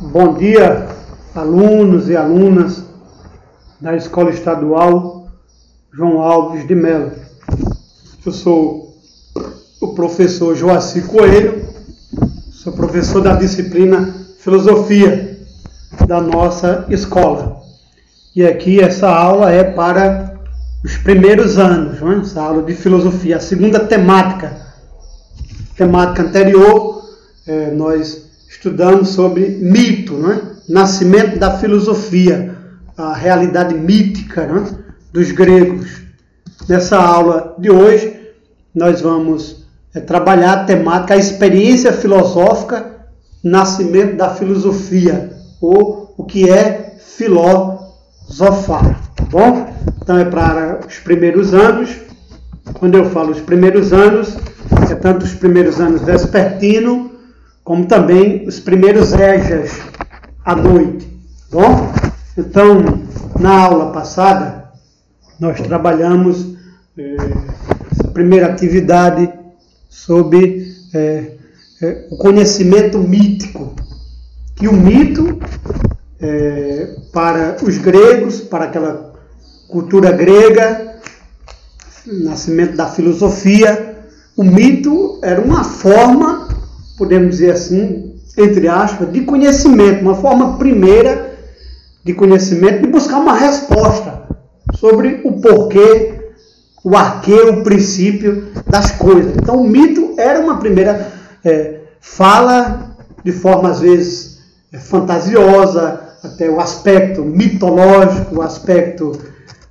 Bom dia, alunos e alunas da Escola Estadual João Alves de Melo. Eu sou o professor Joaci Coelho, sou professor da disciplina Filosofia da nossa escola. E aqui essa aula é para os primeiros anos, não é? Essa aula de filosofia, a segunda temática. Temática anterior, nós estudamos sobre mito, não é? Nascimento da filosofia, a realidade mítica, não é? Dos gregos. Nessa aula de hoje, nós vamos trabalhar a temática, a experiência filosófica, nascimento da filosofia, ou o que é filosofar, tá bom? Então é para os primeiros anos. Quando eu falo os primeiros anos, é tanto os primeiros anos vespertino, como também os primeiros égias à noite. Bom? Então, na aula passada, nós trabalhamos essa primeira atividade sobre o conhecimento mítico. Que o mito, para os gregos, para aquela cultura grega, nascimento da filosofia, o mito era uma forma, podemos dizer assim, entre aspas, de conhecimento, uma forma primeira de conhecimento, de buscar uma resposta sobre o porquê, o arquê, o princípio das coisas. Então, o mito era uma primeira fala, de forma, às vezes, fantasiosa, até o aspecto mitológico, o aspecto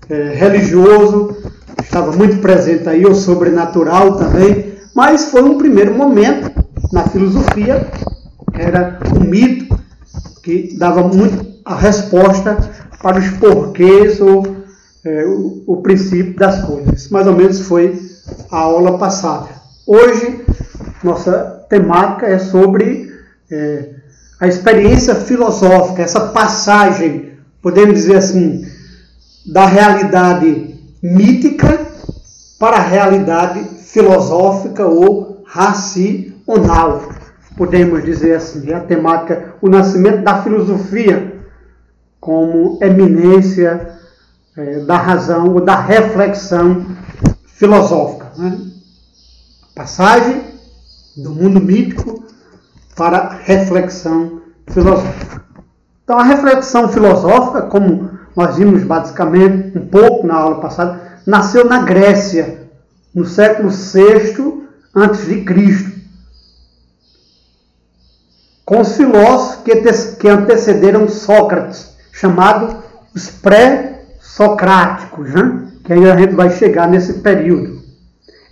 religioso, estava muito presente aí, o sobrenatural também, mas foi um primeiro momento na filosofia, era um mito que dava muito a resposta para os porquês ou o princípio das coisas. Mais ou menos foi a aula passada. Hoje, nossa temática é sobre a experiência filosófica, essa passagem, podemos dizer assim, da realidade mítica para a realidade filosófica ou racional, podemos dizer assim. A temática, o nascimento da filosofia como eminência da razão ou da reflexão filosófica, né? Passagem do mundo mítico para a reflexão filosófica. Então, a reflexão filosófica, como nós vimos basicamente um pouco na aula passada, nasceu na Grécia, no século VI a.C., com os filósofos que antecederam Sócrates, chamados os pré-socráticos, né? Que aí a gente vai chegar nesse período.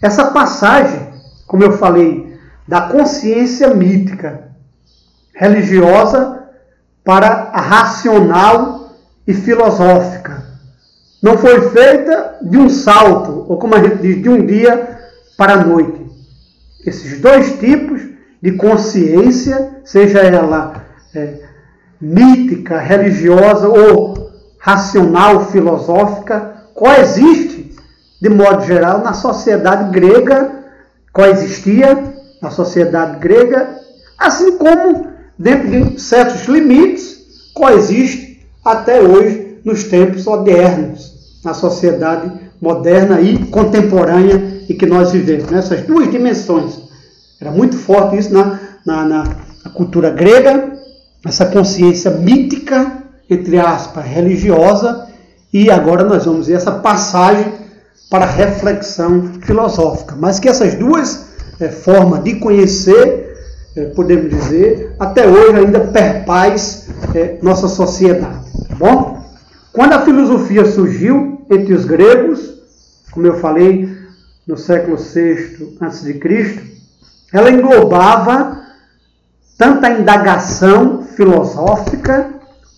Essa passagem, como eu falei, da consciência mítica religiosa para a racional e filosófica, não foi feita de um salto, ou como a gente diz, de um dia para a noite. Esses dois tipos de consciência, seja ela mítica, religiosa ou racional, filosófica, coexiste, de modo geral, na sociedade grega, coexistia na sociedade grega, assim como, dentro de certos limites, coexiste até hoje nos tempos modernos, na sociedade moderna e contemporânea em que nós vivemos. Nessas duas dimensões. Era muito forte isso na cultura grega, essa consciência mítica, entre aspas, religiosa, e agora nós vamos ver essa passagem para a reflexão filosófica. Mas que essas duas formas de conhecer, podemos dizer, até hoje ainda perpaz nossa sociedade. Tá bom? Quando a filosofia surgiu entre os gregos, como eu falei, no século VI a.C., ela englobava tanto a indagação filosófica,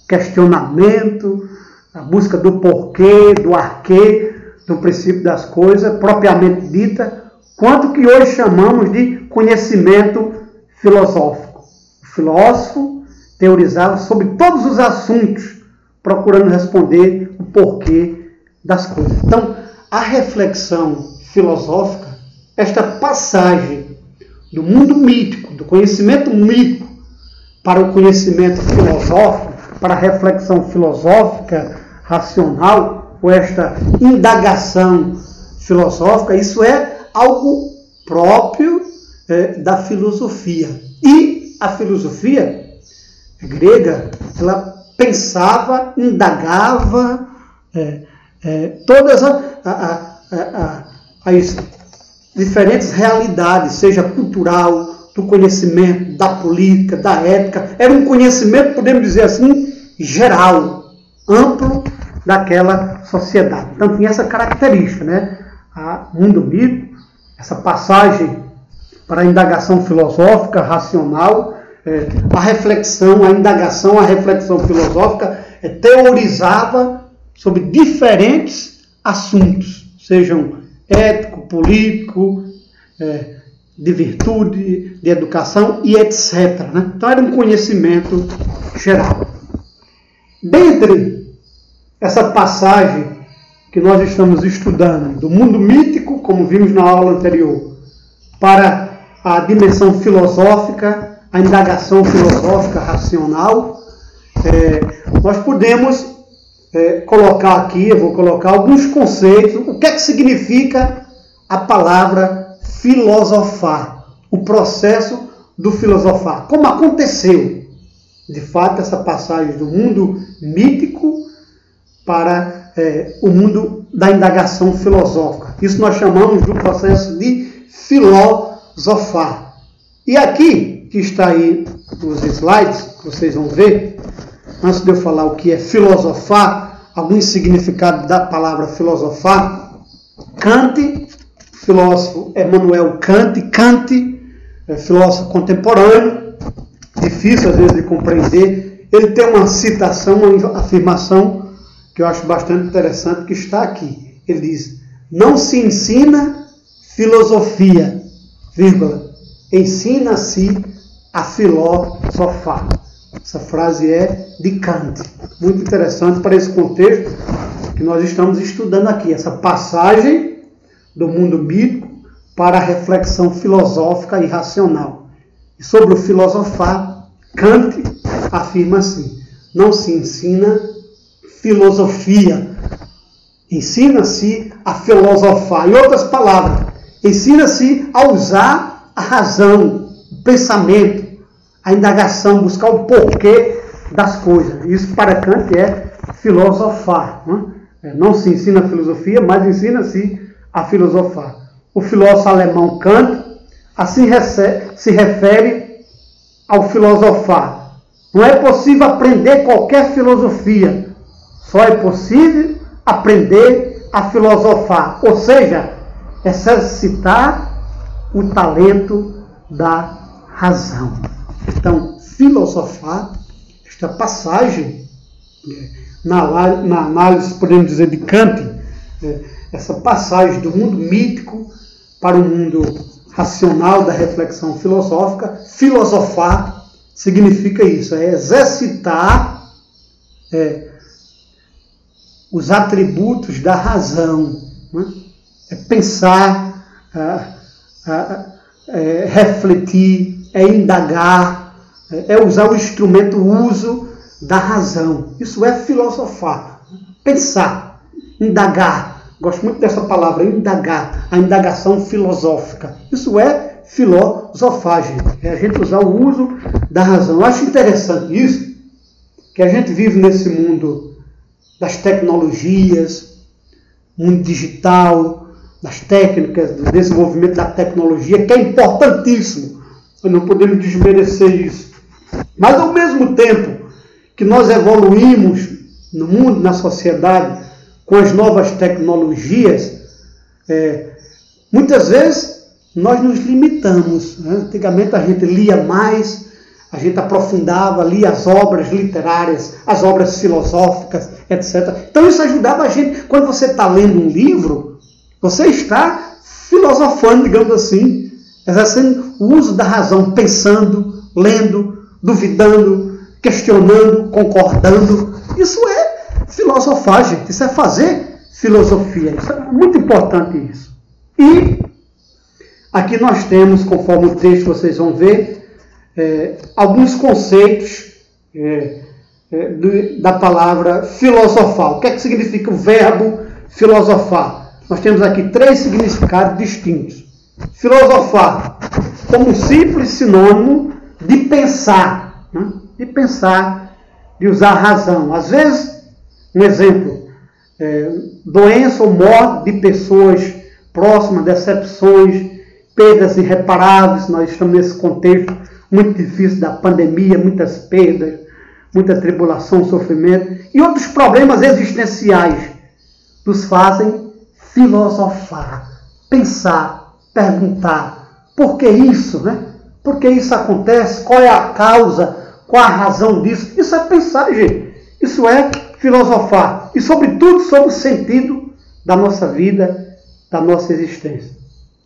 questionamento, a busca do porquê, do arquê, do princípio das coisas, propriamente dita, quanto que hoje chamamos de conhecimento filosófico. O filósofo teorizava sobre todos os assuntos, procurando responder o porquê das coisas. Então, a reflexão filosófica, esta passagem do mundo mítico, do conhecimento mítico, para o conhecimento filosófico, para a reflexão filosófica, racional, ou esta indagação filosófica, isso é algo próprio da filosofia. E a filosofia grega, ela pensava, indagava todas as diferentes realidades, seja cultural, do conhecimento, da política, da ética. Era um conhecimento, podemos dizer assim, geral, amplo daquela sociedade. Então tinha essa característica, né? O mundo mítico, essa passagem para a indagação filosófica, racional, a reflexão, a indagação, a reflexão filosófica teorizava sobre diferentes assuntos, sejam ético, político, de virtude, de educação e etc. Né? Então era um conhecimento geral. Dentre essa passagem que nós estamos estudando, do mundo mítico, como vimos na aula anterior, para a dimensão filosófica, a indagação filosófica racional, nós podemos colocar aqui, eu vou colocar alguns conceitos, o que é que significa a palavra filosofar, o processo do filosofar, como aconteceu, de fato, essa passagem do mundo mítico para o mundo da indagação filosófica. Isso nós chamamos do processo de filosofar. E aqui, que está aí nos slides, que vocês vão ver, antes de eu falar o que é filosofar, algum significado da palavra filosofar, Kant, filósofo Emmanuel Kant, filósofo contemporâneo, difícil às vezes de compreender, ele tem uma citação, uma afirmação que eu acho bastante interessante, que está aqui. Ele diz: não se ensina filosofia, vírgula, ensina-se a filosofar. Essa frase é de Kant. Muito interessante para esse contexto que nós estamos estudando aqui, essa passagem do mundo mítico para a reflexão filosófica e racional. E sobre o filosofar, Kant afirma assim: não se ensina filosofia, ensina-se a filosofar. Em outras palavras, ensina-se a usar a razão, o pensamento, a indagação, buscar o porquê das coisas. Isso para Kant é filosofar. Não se ensina a filosofia, mas ensina-se a filosofar. O filósofo alemão Kant assim se refere ao filosofar. Não é possível aprender qualquer filosofia, só é possível aprender a filosofar, ou seja, exercitar o talento da razão. Então, filosofar, esta passagem, na análise, podemos dizer, de Kant, essa passagem do mundo mítico para o mundo racional da reflexão filosófica, filosofar significa isso, é exercitar os atributos da razão, né? É pensar, refletir, é indagar, é usar o instrumento, o uso da razão. Isso é filosofar, pensar, indagar. Gosto muito dessa palavra, indagar, a indagação filosófica. Isso é filosofagem, é a gente usar o uso da razão. Eu acho interessante isso, que a gente vive nesse mundo das tecnologias, mundo digital, das técnicas, do desenvolvimento da tecnologia, que é importantíssimo. Nós não podemos desmerecer isso. Mas, ao mesmo tempo que nós evoluímos no mundo, na sociedade, com as novas tecnologias, muitas vezes nós nos limitamos. Né? Antigamente a gente lia mais, a gente aprofundava, lia as obras literárias, as obras filosóficas, etc. Então isso ajudava a gente. Quando você está lendo um livro, você está filosofando, digamos assim, exercendo o uso da razão, pensando, lendo, duvidando, questionando, concordando. Isso é filosofar, gente. Isso é fazer filosofia. Isso é muito importante isso. E aqui nós temos, conforme o texto vocês vão ver, alguns conceitos da palavra filosofar. O que é que significa o verbo filosofar? Nós temos aqui 3 significados distintos. Filosofar como um simples sinônimo de pensar, né? De pensar, de usar razão. Às vezes, um exemplo, doença ou morte de pessoas próximas, decepções, perdas irreparáveis. Nós estamos nesse contexto muito difícil da pandemia, muitas perdas, muita tribulação, sofrimento e outros problemas existenciais nos fazem filosofar, pensar, perguntar por que isso, né? Por que isso acontece? Qual é a causa? Qual a razão disso? Isso é pensar, gente. Isso é filosofar. E, sobretudo, sobre o sentido da nossa vida, da nossa existência.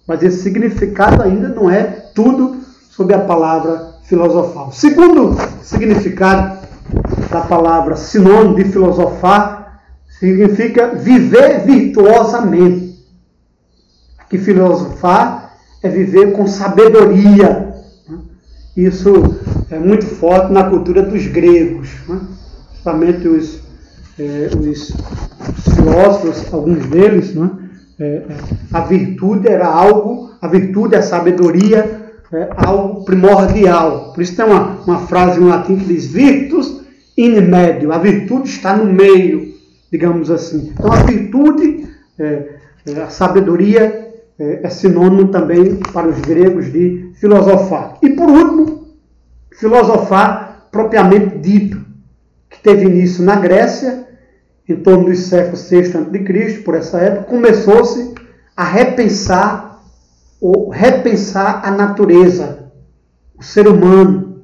Mas esse significado ainda não é tudo sobre a palavra filosofar. O segundo significado da palavra sinônimo de filosofar significa viver virtuosamente. Aqui filosofar é viver com sabedoria. Isso é muito forte na cultura dos gregos. Justamente os filósofos, alguns deles, a virtude era algo, a virtude, a sabedoria, algo primordial. Por isso tem uma frase em latim que diz virtus in medio. A virtude está no meio, digamos assim. Então a virtude, a sabedoria é sinônimo também para os gregos de filosofar. E por último, filosofar propriamente dito, que teve início na Grécia, em torno dos séculos VI a.C., por essa época, começou-se a repensar a natureza, o ser humano,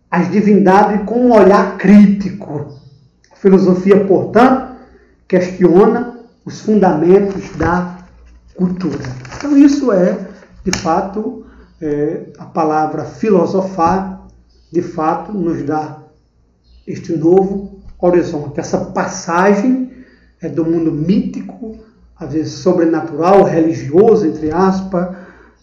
as divindades com um olhar crítico. A filosofia, portanto, questiona os fundamentos da cultura. Então isso é, de fato, a palavra filosofar, de fato, nos dá este novo horizonte, essa passagem do mundo mítico, às vezes sobrenatural, religioso, entre aspas,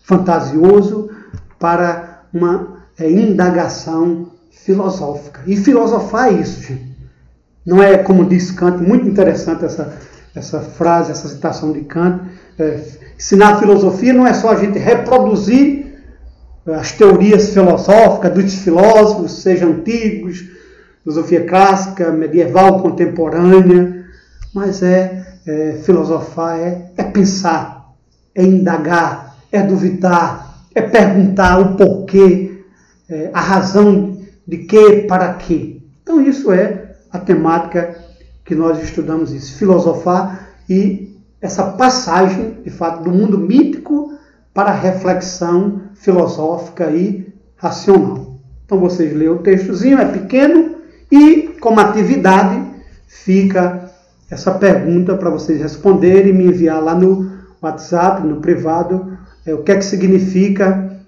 fantasioso, para uma indagação filosófica. E filosofar é isso, gente. Não é, como diz Kant, muito interessante essa frase, essa citação de Kant. Ensinar a filosofia não é só a gente reproduzir as teorias filosóficas dos filósofos, sejam antigos, filosofia clássica, medieval, contemporânea, mas filosofar é pensar, é indagar, é duvidar, é perguntar o porquê, a razão de quê, para quê. Então isso é a temática que nós estudamos, isso, filosofar e essa passagem, de fato, do mundo mítico para a reflexão filosófica e racional. Então vocês leem o textozinho, é pequeno, e como atividade fica essa pergunta para vocês responderem e me enviar lá no WhatsApp, no privado, o que é que significa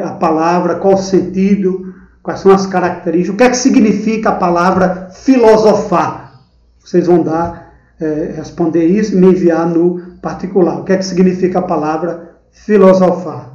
a palavra, qual o sentido, quais são as características, o que é que significa a palavra filosofar. Vocês vão responder isso e me enviar no particular. O que é que significa a palavra filosofar?